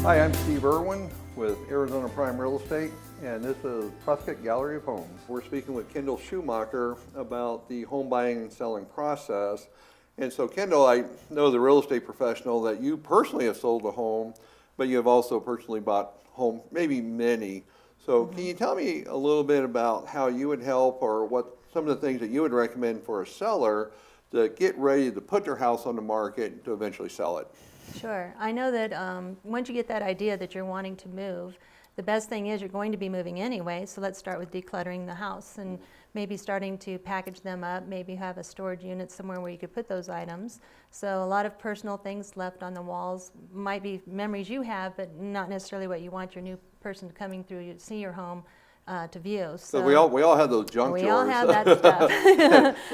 Hi, I'm Steve Irwin with Arizona Prime Real Estate, and this is Prescott Gallery of Homes. We're speaking with Kendall Schumacher about the home buying and selling process. And so, Kendall, I know the real estate professional that you personally have sold a home, but you have also personally bought home, maybe many. So can you tell me a little bit about how you would help, or what some of the things that you would recommend for a seller to get ready to put their house on the market to eventually sell it? Sure. I know that once you get that idea that you're wanting to move, the best thing is you're going to be moving anyway, so let's start with decluttering the house and maybe starting to package them up, maybe have a storage unit somewhere where you could put those items. So a lot of personal things left on the walls might be memories you have, but not necessarily what you want your new person coming through to see your home to view. So we all have those junk drawers. We all have that stuff.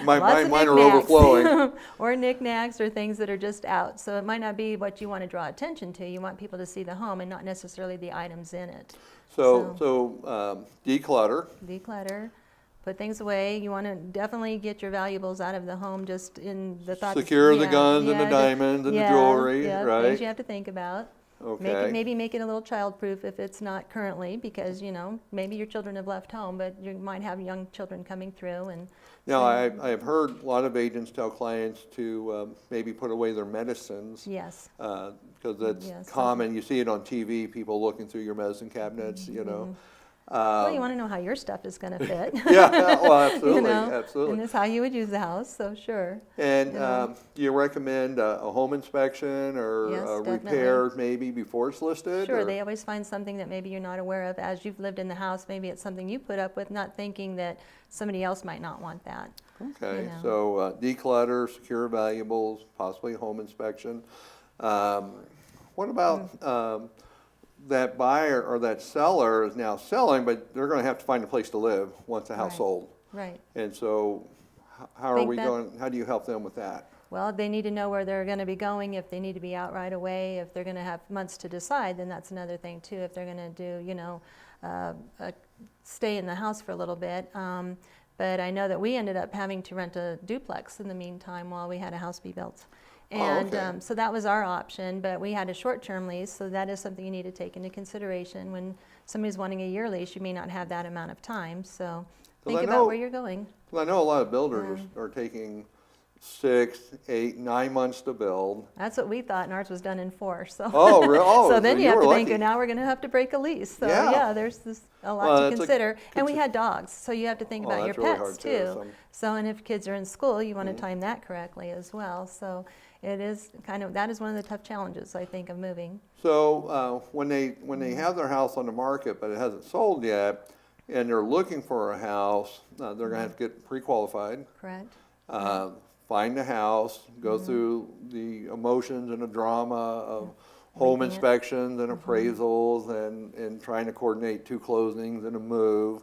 Mine are overflowing. Or knickknacks or things that are just out. So it might not be what you want to draw attention to. You want people to see the home and not necessarily the items in it. So declutter. Declutter. Put things away. You want to definitely get your valuables out of the home, just in the thought. Secure the guns and the diamonds and the jewelry, right? Things you have to think about. Okay. Maybe make it a little child-proof if it's not currently, because maybe your children have left home, but you might have young children coming through. And now I have heard a lot of agents tell clients to maybe put away their medicines. Yes. Because that's common. You see it on TV, people looking through your medicine cabinets, Well, you want to know how your stuff is going to fit. Yeah, well, absolutely, absolutely. And that's how you would use the house, so sure. And do you recommend a home inspection or Yes, repairs maybe before it's listed? Sure, or? they always find something that maybe you're not aware of as you've lived in the house. Maybe it's something you put up with, not thinking that somebody else might not want that. Okay, so declutter, secure valuables, possibly a home inspection. What about that buyer or that seller is now selling, but they're going to have to find a place to live once the house sold. Right. And so how do you help them with that? Well, they need to know where they're going to be going. If they need to be out right away, if they're going to have months to decide, then that's another thing too. If they're going to do, stay in the house for a little bit. But I know that we ended up having to rent a duplex in the meantime while we had a house be built. And so that was our option, but we had a short-term lease, so that is something you need to take into consideration. When somebody's wanting a year lease, you may not have that amount of time, so think about where you're going. Well, I know a lot of builders are taking 6, 8, 9 months to build. That's what we thought, and ours was done in 4. So oh, really? Oh, so then you have to lucky. think, now we're going to have to break a lease. So there's a lot to consider. And we had dogs, so you have to think about your pets too. So, and if kids are in school, you want to time that correctly as well. So it is that is one of the tough challenges, I think, of moving. So when they have their house on the market but it hasn't sold yet, and they're looking for a house, they're going to have to get pre-qualified. Correct. Find the house, go through the emotions and the drama of home inspections and appraisals and trying to coordinate 2 closings and a move.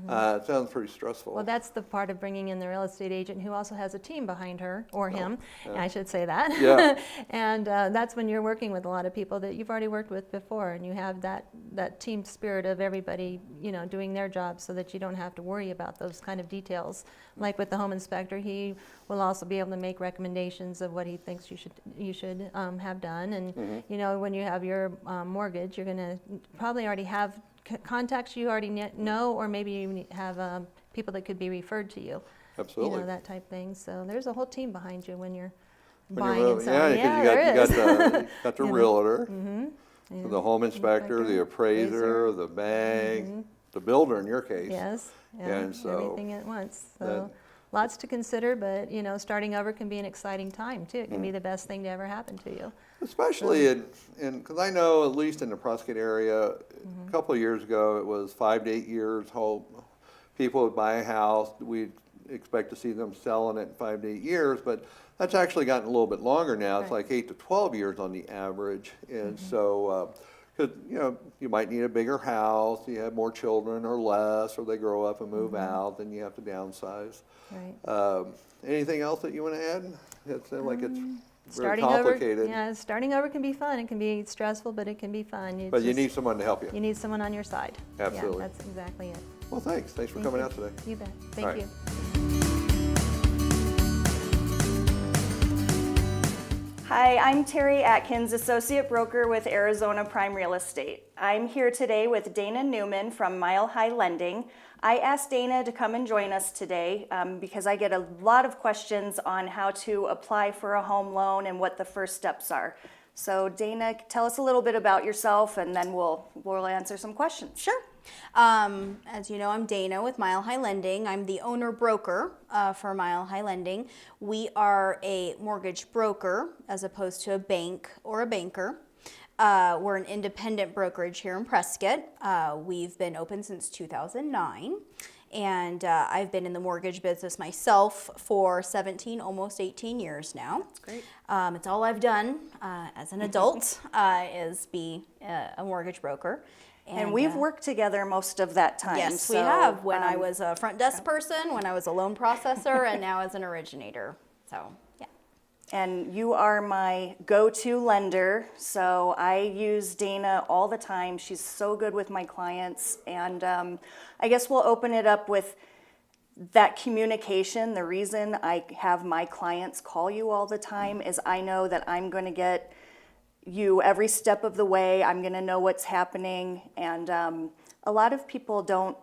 It sounds pretty stressful. Well, that's the part of bringing in the real estate agent who also has a team behind her, or him, I should say that. Yeah. And that's when you're working with a lot of people that you've already worked with before, and you have that team spirit of everybody, doing their job, so that you don't have to worry about those kind of details. Like with the home inspector, he will also be able to make recommendations of what he thinks you should have done. And when you have your mortgage, you're going to probably already have contacts you already know, or maybe you have people that could be referred to you. Absolutely. That type thing. So there's a whole team behind you when you're buying and selling. Yeah, because you got the realtor, the home inspector, the appraiser, the bank, the builder in your case. Yes, and so everything at once. So lots to consider, but starting over can be an exciting time too. It can be the best thing to ever happen to you. Especially because I know, at least in the Prescott area, a couple of years ago, it was 5 to 8 years. People would buy a house. We'd expect to see them selling it in 5 to 8 years, but that's actually gotten a little bit longer now. It's like 8 to 12 years on the average. And so, because you might need a bigger house, you have more children or less, or they grow up and move out, then you have to downsize. Right. Anything else that you want to add? It sounds like it's very Starting complicated. Starting over can be fun. It can be stressful, but it can be fun. But you need someone to help you. You need someone on your side. Absolutely. Yeah, that's exactly it. Well, thanks. Thanks for coming out today. You bet. Thank you. Hi, I'm Terry Atkins, Associate Broker with Arizona Prime Real Estate. I'm here today with Dana Newman from Mile High Lending. I asked Dana to come and join us today because I get a lot of questions on how to apply for a home loan and what the first steps are. So Dana, tell us a little bit about yourself and then we'll answer some questions. Sure. As you know, I'm Dana with Mile High Lending. I'm the owner broker for Mile High Lending. We are a mortgage broker as opposed to a bank or a banker. We're an independent brokerage here in Prescott. We've been open since 2009. And I've been in the mortgage business myself for 17, almost 18 years now. That's great. It's all I've done as an adult is be a mortgage broker. And we've worked together most of that time. Yes, so, we have. When I was a front desk person, when I was a loan processor, and now as an originator. So, yeah. And you are my go-to lender, so I use Dana all the time. She's so good with my clients, and I guess we'll open it up with that communication. The reason I have my clients call you all the time is I know that I'm going to get you every step of the way. I'm going to know what's happening, and a lot of people don't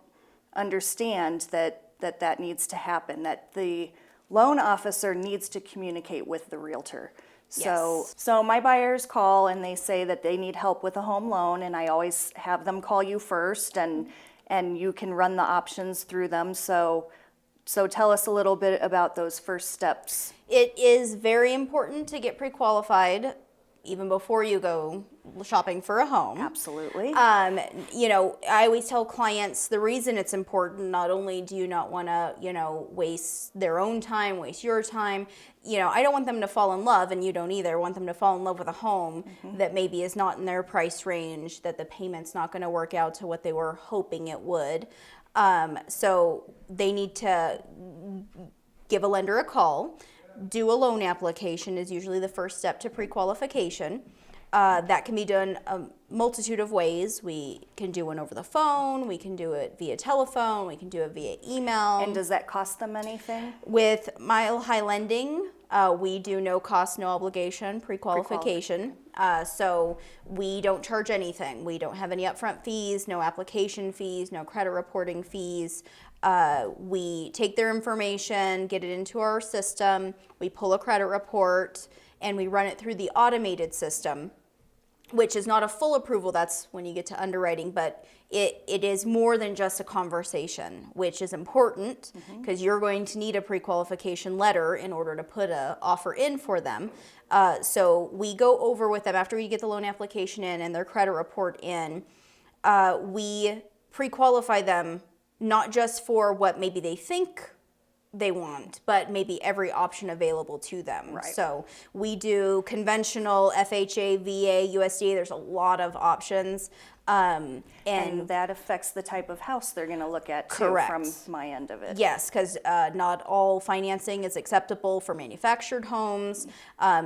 understand that needs to happen, that the loan officer needs to communicate with the realtor. Yes. So my buyers call and they say that they need help with a home loan, and I always have them call you first, and you can run the options through them. So tell us a little bit about those first steps. It is very important to get pre-qualified even before you go shopping for a home. Absolutely. You know, I always tell clients the reason it's important, not only do you not want to, you know, waste their own time, waste your time, you know, I don't want them to fall in love, and you don't either. I want them to fall in love with a home that maybe is not in their price range, that the payment's not going to work out to what they were hoping it would. So they need to give a lender a call. Do a loan application is usually the first step to pre-qualification. That can be done a multitude of ways. We can do one over the phone, we can do it via telephone, we can do it via email. And does that cost them anything? With Mile High Lending, we do no cost, no obligation pre-qualification. So we don't charge anything. We don't have any upfront fees, no application fees, no credit reporting fees. We take their information, get it into our system, we pull a credit report, and we run it through the automated system, which is not a full approval. That's when you get to underwriting, but it is more than just a conversation, which is important because you're going to need a pre-qualification letter in order to put an offer in for them. So we go over with them after we get the loan application in and their credit report in. We pre-qualify them not just for what maybe they think they want, but maybe every option available to them. Right. So we do conventional, FHA, VA, USDA. There's a lot of options. And that affects the type of house they're going to look at too. Correct. From my end of it. Yes, because not all financing is acceptable for manufactured homes.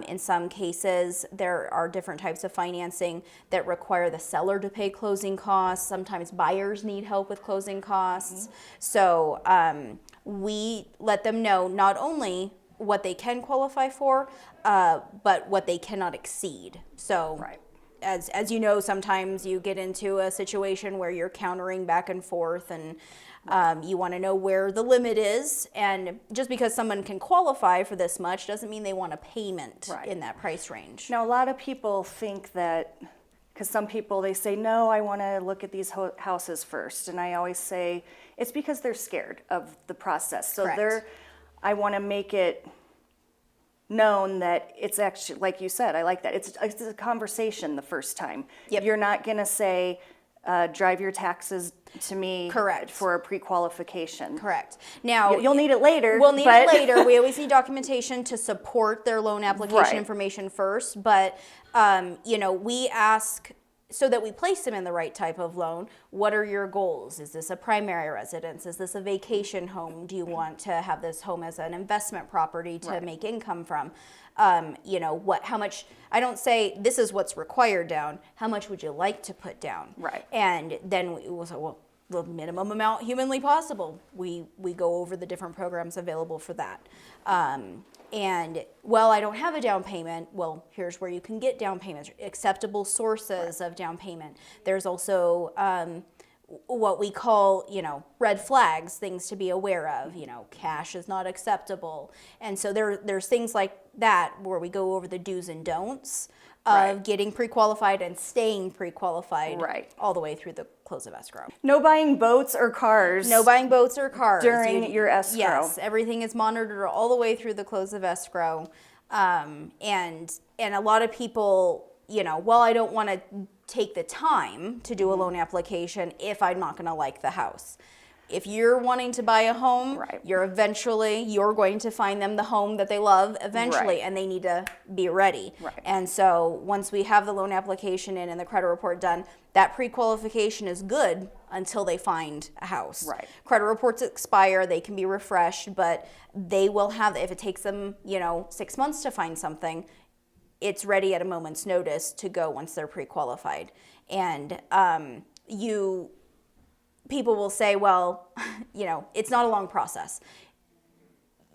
In some cases, there are different types of financing that require the seller to pay closing costs. Sometimes buyers need help with closing costs. So we let them know not only what they can qualify for, but what they cannot exceed. So. Right. As you know, sometimes you get into a situation where you're countering back and forth, and you want to know where the limit is. And just because someone can qualify for this much doesn't mean they want a payment in that price range. Now, a lot of people think that, because some people, they say, no, I want to look at these houses first. And I always say, it's because they're scared of the process. So Correct. I want to make it known that it's actually, like you said, I like that. It's a conversation the first time. Yep. You're not going to say, drive your taxes to me. Correct. For a pre-qualification. Correct. Now, You'll need it later. We'll need it later. We always need documentation to support their loan application Right. information first. But, you know, we ask so that we place them in the right type of loan. What are your goals? Is this a primary residence? Is this a vacation home? Do you want to have this home as an investment property to Right. make income from? You know, how much, I don't say this is what's required down. How much would you like to put down? Right. And then we will say, well, the minimum amount humanly possible. We go over the different programs available for that. And, well, I don't have a down payment. Well, here's where you can get down payments, acceptable sources of down payment. There's also what we call, red flags, things to be aware of. Cash is not acceptable. And so there's things like that where we go over the do's and don'ts of getting pre-qualified and staying pre-qualified all the way through the close of escrow. No buying boats or cars. No buying boats or cars. During your escrow. Yes, everything is monitored all the way through the close of escrow. And a lot of people, well, I don't want to take the time to do a loan application if I'm not going to like the house. If you're wanting to buy a home, you're going to find them the home that they love eventually, and they need to be ready. And so once we have the loan application in and the credit report done, that pre-qualification is good until they find a house. Credit reports expire, they can be refreshed, but they will have, if it takes them, 6 months to find something, it's ready at a moment's notice to go once they're pre-qualified. And people will say, well, it's not a long process.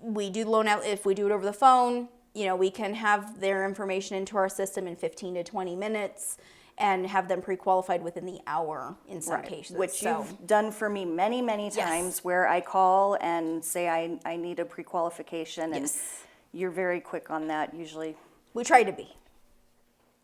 We do loan out, if we do it over the phone, we can have their information into our system in 15 to 20 minutes and have them pre-qualified within the hour in some cases. Which you've done for me many, many times where I call and say I need a pre-qualification and you're very quick on that usually. We try to be.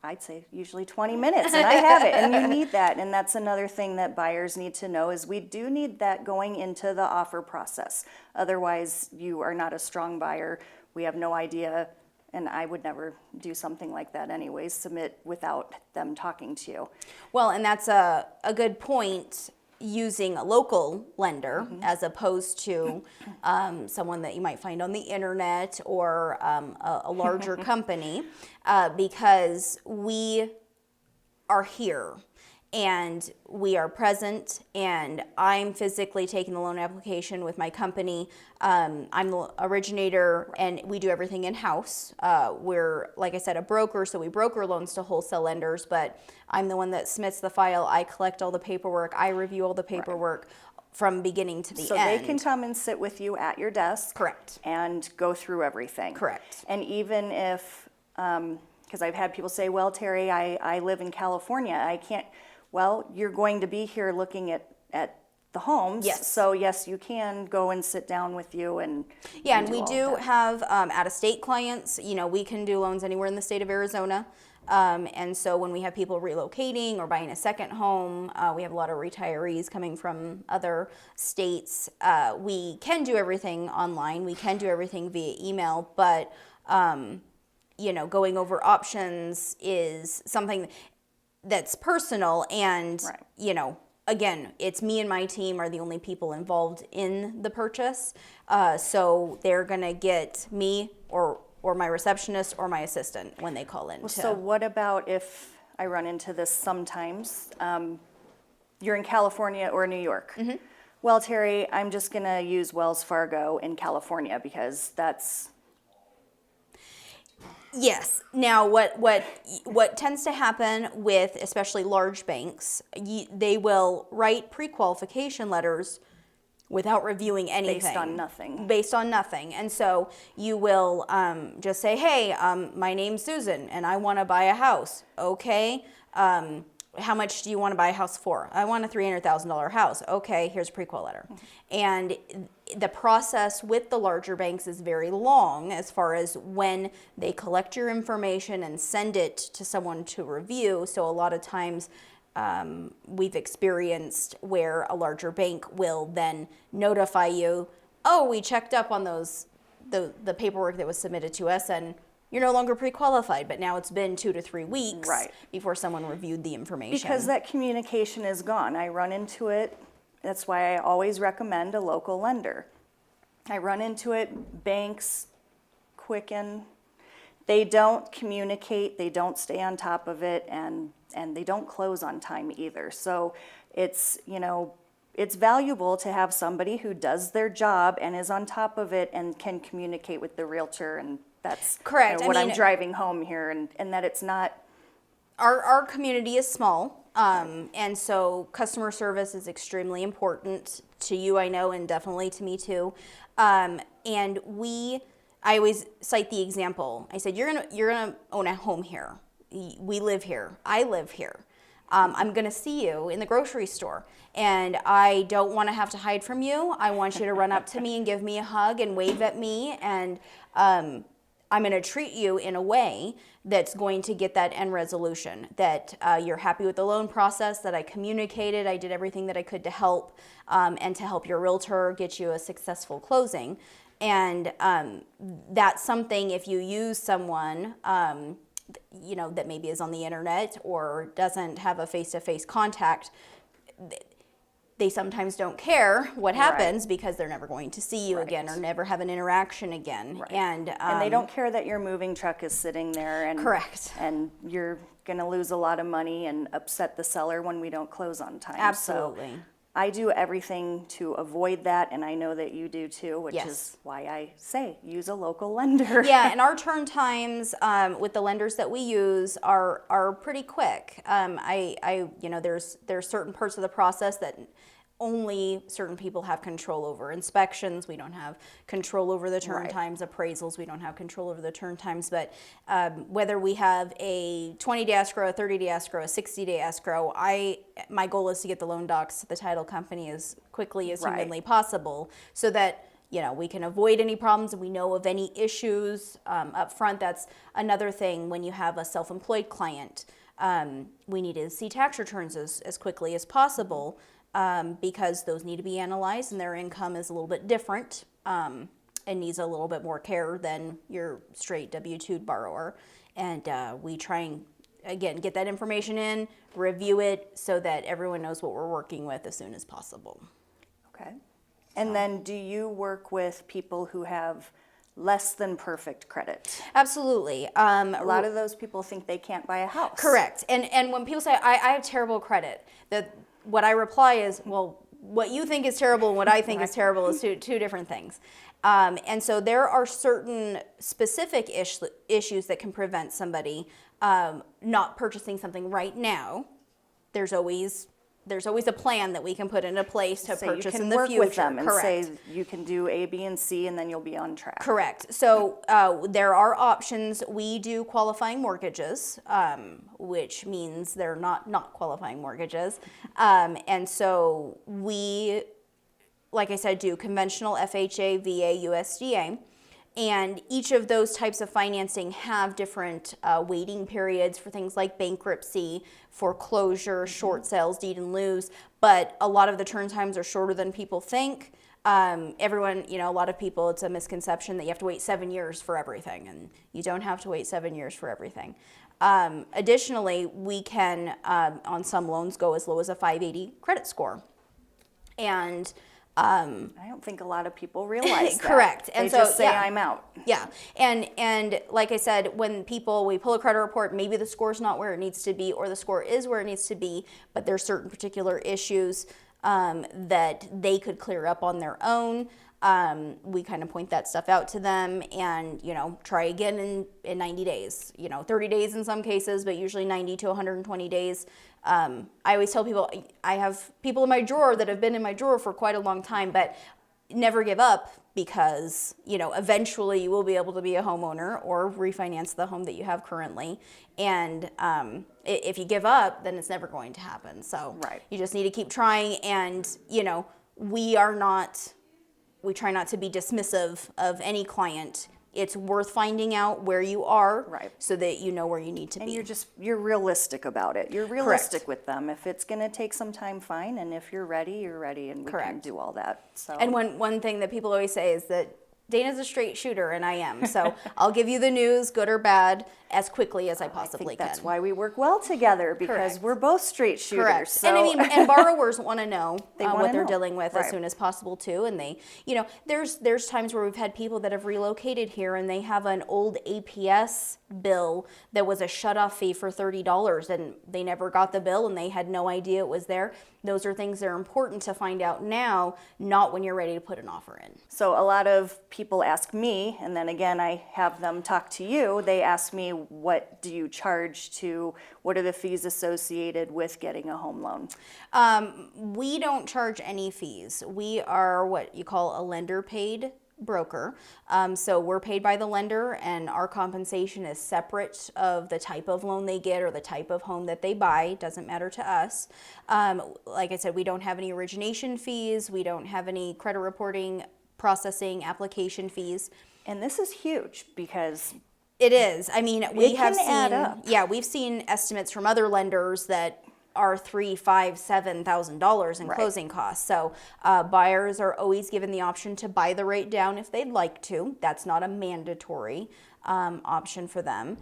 I'd say usually 20 minutes, and I have it, and you need that. And that's another thing that buyers need to know is we do need that going into the offer process. Otherwise, you are not a strong buyer. We have no idea, and I would never do something like that anyways, submit without them talking to you. Well, and that's a good point, using a local lender as opposed to someone that you might find on the internet or a larger company, because we are here and we are present, and I'm physically taking the loan application with my company. I'm the originator, and we do everything in-house. We're, like I said, a broker, so we broker loans to wholesale lenders, but I'm the one that submits the file. I collect all the paperwork. I review all the paperwork from beginning to the end. So they can come and sit with you at your desk. Correct. And go through everything. Correct. And even if, because I've had people say, well, Terry, I live in California. I can't. Well, you're going to be here looking at the homes. Yes. So yes, you can go and sit down with you and and we do have out-of-state clients. We can do loans anywhere in the state of Arizona. And so when we have people relocating or buying a second home, we have a lot of retirees coming from other states. We can do everything online. We can do everything via email, but going over options is something that's personal, and again, it's me and my team are the only people involved in the purchase, so they're gonna get me or my receptionist or my assistant when they call in. So what about if I run into this sometimes? You're in California or New York. Well, Terry, I'm just gonna use Wells Fargo in California because that's. Yes. Now, what tends to happen with especially large banks, they will write pre-qualification letters without reviewing anything. Based on nothing. And so you will just say, hey, my name's Susan and I want to buy a house. Okay. How much do you want to buy a house for? I want a $300,000 house. Okay, here's a pre-qual letter. And the process with the larger banks is very long as far as when they collect your information and send it to someone to review. So a lot of times we've experienced where a larger bank will then notify you, oh, we checked up on the paperwork that was submitted to us, and you're no longer pre-qualified, but now it's been 2 to 3 weeks before someone reviewed the information. Because that communication is gone. I run into it. That's why I always recommend a local lender. I run into it, banks, Quicken, they don't communicate, they don't stay on top of it, and they don't close on time either. So it's, it's valuable to have somebody who does their job and is on top of it and can communicate with the realtor, and that's correct. What I'm driving home here, and that it's not. Our community is small, And so customer service is extremely important to you, I know, and definitely to me too. And I always cite the example. I said, you're gonna own a home here. We live here. I live here. I'm gonna see you in the grocery store, and I don't want to have to hide from you. I want you to run up to me and give me a hug and wave at me, and I'm going to treat you in a way that's going to get that end resolution, that you're happy with the loan process, that I communicated, I did everything that I could to help, and to help your realtor get you a successful closing. And that's something, if you use someone, that maybe is on the internet or doesn't have a face-to-face contact, they sometimes don't care what happens because they're never going to see you again or never have an interaction again. Right. And they don't care that your moving truck is sitting there. And, correct. And you're going to lose a lot of money and upset the seller when we don't close on time. Absolutely. So I do everything to avoid that, and I know that you do too, which Yes. is why I say use a local lender. Yeah, and our turn times with the lenders that we use are pretty quick. There's certain parts of the process that only certain people have control over. Inspections, we don't have control over the turn times. Appraisals, we don't have control over the turn times. But whether we have a 20-day escrow, a 30-day escrow, a 60-day escrow, my goal is to get the loan docs to the title company as quickly as humanly possible, so that we can avoid any problems and we know of any issues up front. That's another thing when you have a self-employed client. We need to see tax returns as quickly as possible. Because those need to be analyzed and their income is a little bit different and needs a little bit more care than your straight W-2 borrower. And we try and, again, get that information in, review it so that everyone knows what we're working with as soon as possible. Okay. And then do you work with people who have less than perfect credit? Absolutely. A lot of those people think they can't buy a house. Correct. And when people say, I have terrible credit, what I reply is, well, what you think is terrible and what I think is terrible is two different things. And so there are certain specific issues that can prevent somebody not purchasing something right now. There's always a plan that we can put into place to purchase in the future. You can work with them and Correct. say you can do A, B, and C, and then you'll be on track. Correct. So there are options. We do qualifying mortgages, which means they're not qualifying mortgages. And so we, like I said, do conventional FHA, VA, USDA. And each of those types of financing have different waiting periods for things like bankruptcy, foreclosure, short sales, deed in lieu. But a lot of the turn times are shorter than people think. Everyone, a lot of people, it's a misconception that you have to wait 7 years for everything, and you don't have to wait 7 years for everything. Additionally, we can, on some loans, go as low as a 580 credit score. And I don't think a lot of people realize that. correct. And they so just say, I'm out. Yeah, and like I said, when we pull a credit report, maybe the score's not where it needs to be, or the score is where it needs to be, but there's certain particular issues that they could clear up on their own. We kind of point that stuff out to them and, try again in 90 days, 30 days in some cases, but usually 90 to 120 days. I always tell people, I have people in my drawer that have been in my drawer for quite a long time, but never give up, because, eventually you will be able to be a homeowner or refinance the home that you have currently. And if you give up, then it's never going to happen. So you just need to keep trying. And, we try not to be dismissive of any client. It's worth finding out where you are so that you know where you need to be. And you're realistic about it. You're realistic with them. If it's going to take some time, fine. And if you're ready, and we can do all that. So. And one thing that people always say is that Dana's a straight shooter, and I am. So I'll give you the news, good or bad, as quickly as I possibly can. That's why we work well together, because we're both straight shooters. Correct. So. And borrowers want to know what they're know. dealing with as soon as possible too. And they, there's times where we've had people that have relocated here and they have an old APS bill that was a shut-off fee for $30, and they never got the bill and they had no idea it was there. Those are things that are important to find out now, not when you're ready to put an offer in. So a lot of people ask me, and then again, I have them talk to you, they ask me, what do you charge to, what are the fees associated with getting a home loan? We don't charge any fees. We are what you call a lender paid broker. So we're paid by the lender, and our compensation is separate of the type of loan they get or the type of home that they buy. It doesn't matter to us. Like I said, we don't have any origination fees. We don't have any credit reporting, processing, application fees. And this is huge because It is. I mean, we It have can add seen, up. yeah, we've seen estimates from other lenders that are $3,000, $5,000, $7,000 in Right. closing costs. So buyers are always given the option to buy the rate down if they'd like to. That's not a mandatory option for them.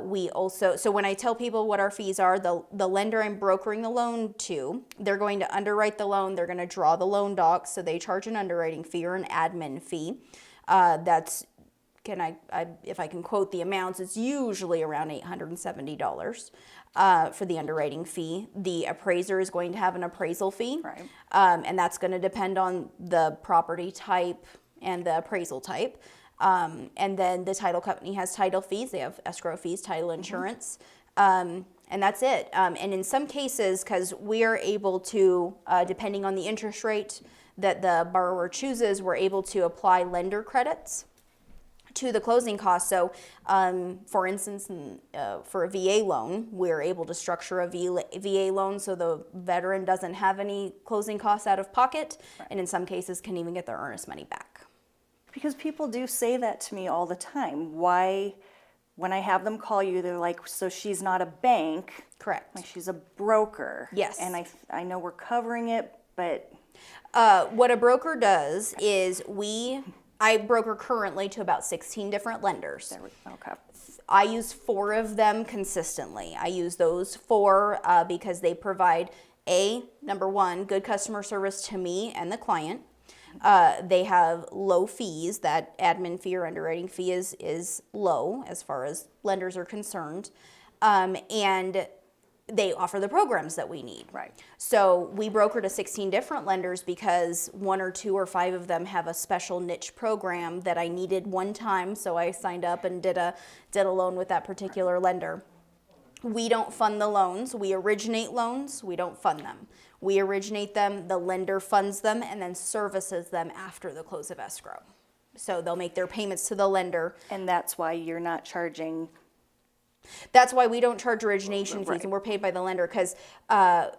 We also, so when I tell people what our fees are, the lender I'm brokering the loan to, they're going to underwrite the loan. They're going to draw the loan docs. So they charge an underwriting fee or an admin fee. That's, if I can quote the amounts, it's usually around $870 for the underwriting fee. The appraiser is going to have an appraisal fee. Right. And that's going to depend on the property type and the appraisal type. And then the title company has title fees. They have escrow fees, title insurance. And that's it. And in some cases, because we are able to, depending on the interest rate that the borrower chooses, we're able to apply lender credits to the closing costs. So, for instance, for a VA loan, we're able to structure a VA loan so the veteran doesn't have any closing costs out of pocket, and in some cases can even get their earnest money back. Because people do say that to me all the time. Why, when I have them call you, they're like, so she's not a bank. Correct. Like she's a broker. Yes. And I know we're covering it, but What a broker does is I broker currently to about 16 different lenders. okay. I use 4 of them consistently. I use those 4 because they provide number 1, good customer service to me and the client. They have low fees. That admin fee or underwriting fee is low as far as lenders are concerned. And they offer the programs that we need. Right. So we broker to 16 different lenders because 1 or 2 or 5 of them have a special niche program that I needed one time. So I signed up and did a loan with that particular lender. We don't fund the loans. We originate loans. We don't fund them. We originate them, the lender funds them, and then services them after the close of escrow. So they'll make their payments to the lender. And that's why you're not charging. That's why we don't charge origination fees, Right. and we're paid by the lender. Because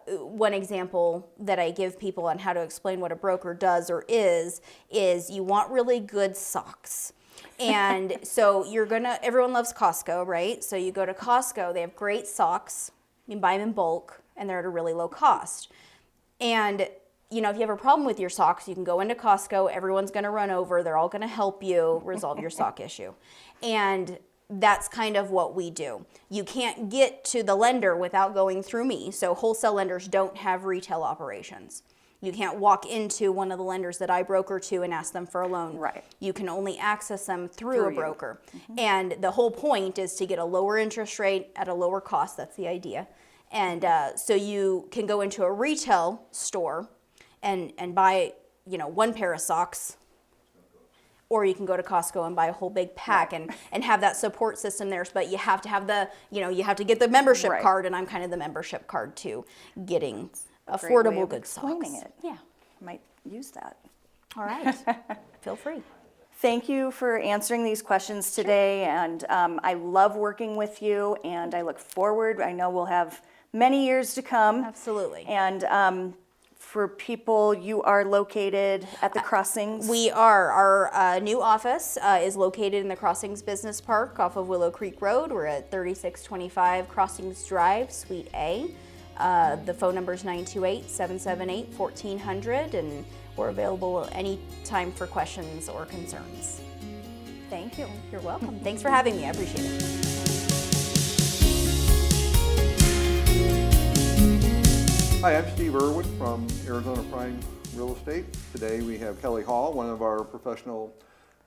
one example that I give people on how to explain what a broker does or is you want really good socks. And so everyone loves Costco, right? So you go to Costco, they have great socks, you can buy them in bulk, and they're at a really low cost. And if you have a problem with your socks, you can go into Costco, everyone's gonna run over, they're all gonna help you resolve your sock issue. And that's kind of what we do. You can't get to the lender without going through me. So wholesale lenders don't have retail operations. You can't walk into one of the lenders that I broker to and ask them for a loan. Right. You can only access them through Through a you. broker. And the whole point is to get a lower interest rate at a lower cost. That's the idea. And so you can go into a retail store and buy, 1 pair of socks, or you can go to Costco and buy a whole big pack and have that support system there. But you have to have you have to get the membership Right. card, and I'm kind of the membership card to getting Great way affordable of good socks. explaining it. Yeah. Might use that. All right. Feel free. Thank you for answering these questions today, and I love working with you, and I look forward. I know we'll have many years to come. Absolutely. And for people, you are located at the Crossings. We are. Our new office is located in the Crossings Business Park off of Willow Creek Road. We're at 3625 Crossings Drive, Suite A. The phone number is 928-778-1400, and we're available anytime for questions or concerns. Thank you. You're welcome. Thanks for having me. I appreciate it. Hi, I'm Steve Irwin from Arizona Prime Real Estate. Today we have Kelly Hall, one of our professional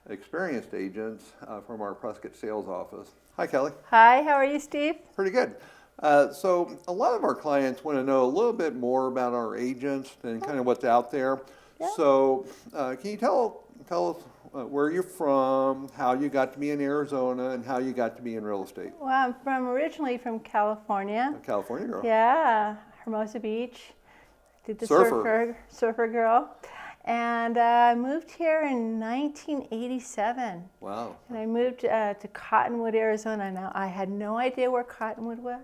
experienced agents from our Prescott sales office. Hi, Kelly. Hi, how are you, Steve? Pretty good. So a lot of our clients want to know a little bit more about our agents and kind of what's out there. Yeah. So, can you tell us where you're from, how you got to be in Arizona, and how you got to be in real estate? Well, I'm originally from California. A California girl. Yeah, Hermosa Beach. Did the Surfer. surfer girl. And I moved here in 1987. Wow. And I moved to Cottonwood, Arizona. Now, I had no idea where Cottonwood was.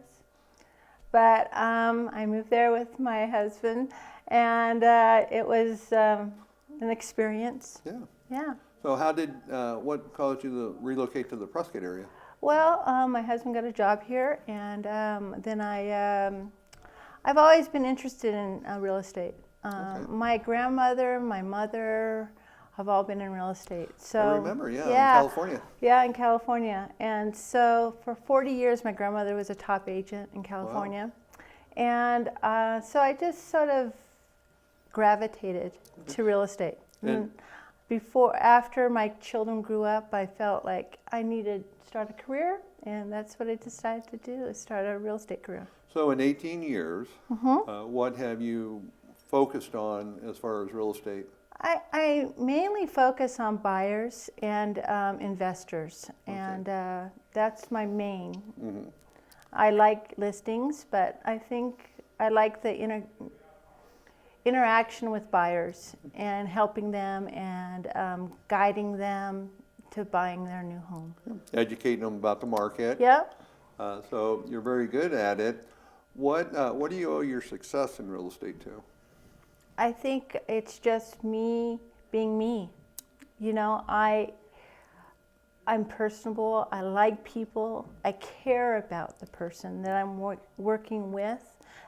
But I moved there with my husband, and it was an experience. Yeah. Yeah. So how did, what caused you to relocate to the Prescott area? Well, my husband got a job here, and then I've always been interested in real estate. Okay. My grandmother, my mother have all been in real estate. So I remember, yeah, in California. Yeah, in California. And so for 40 years, my grandmother was a top agent in California. And so I just sort of gravitated to real estate. And After my children grew up, I felt like I needed to start a career, and that's what I decided to do, is start a real estate career. so in 18 years, what have you focused on as far as real estate? I mainly focus on buyers and investors, and that's my main. I like listings, but I think I like the interaction with buyers and helping them and guiding them to buying their new home. Educating them about the market. Yep. So you're very good at it. What do you owe your success in real estate to? I think it's just me being me. You know, I'm personable. I like people. I care about the person that I'm working with.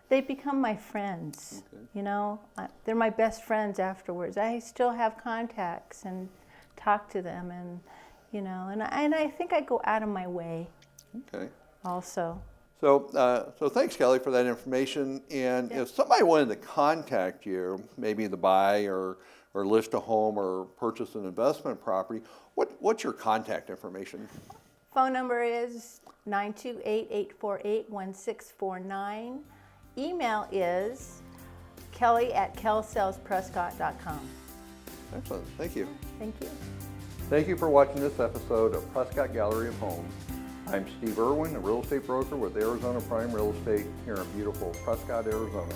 They become my friends. Okay. You know, they're my best friends afterwards. I still have contacts and talk to them, and you know, and I think I go out of my way. Okay. Also. So thanks, Kelly, for that information. And if somebody wanted to contact you, maybe to buy or list a home or purchase an investment property, what's your contact information? Phone number is 928-848-1649. Email is kelly@kellsellsprescott.com. Excellent. Thank you. Thank you. Thank you for watching this episode of Prescott Gallery of Homes. I'm Steve Irwin, a real estate broker with Arizona Prime Real Estate here in beautiful Prescott, Arizona.